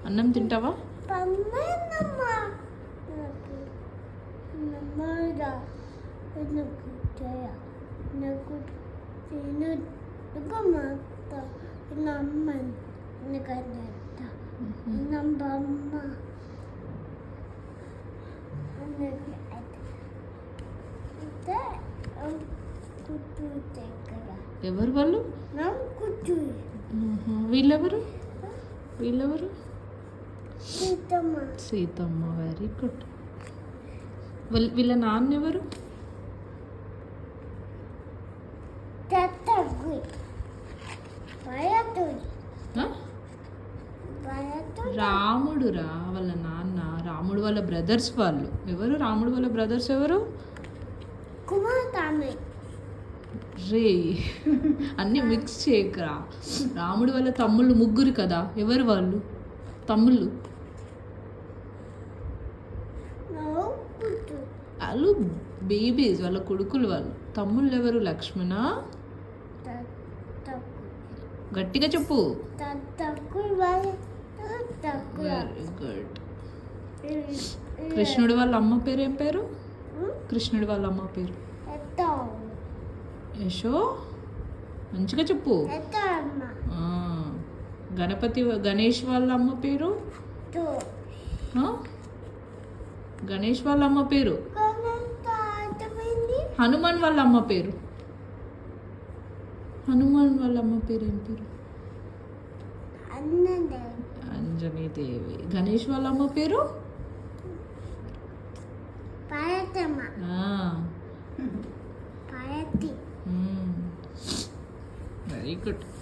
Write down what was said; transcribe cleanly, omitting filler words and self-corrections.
అన్నం తింటావా? ఎవరు వాళ్ళు? వీళ్ళెవరు? వీళ్ళెవరు? సీతమ్మ. Very good. వీళ్ళ నాన్న ఎవరు? రాముడురా వాళ్ళ నాన్న. రాముడు వాళ్ళ బ్రదర్స్ వాళ్ళు ఎవరు? రాముడు వాళ్ళ బ్రదర్స్ ఎవరు? రే అన్నీ మిక్స్ చేయకరా. రాముడు వాళ్ళ తమ్ముళ్ళు ముగ్గురు కదా, ఎవరు వాళ్ళు తమ్ముళ్ళు? వాళ్ళు బేబీస్, వాళ్ళ కొడుకులు వాళ్ళు. తమ్ముళ్ళు ఎవరు? లక్ష్మణ. గట్టిగా చెప్పు. Very good. కృష్ణుడి వాళ్ళ అమ్మ పేరు ఏం పేరు? కృష్ణుడి వాళ్ళ అమ్మ పేరు యశో. మంచిగా చెప్పు. గణేష్ వాళ్ళ అమ్మ పేరు? గణేష్ వాళ్ళ అమ్మ పేరు? హనుమాన్ వాళ్ళ అమ్మ పేరు? హనుమాన్ వాళ్ళ అమ్మ పేరు ఏం పేరు? అంజనీదేవి. గణేష్ వాళ్ళ అమ్మ పేరు? Very good.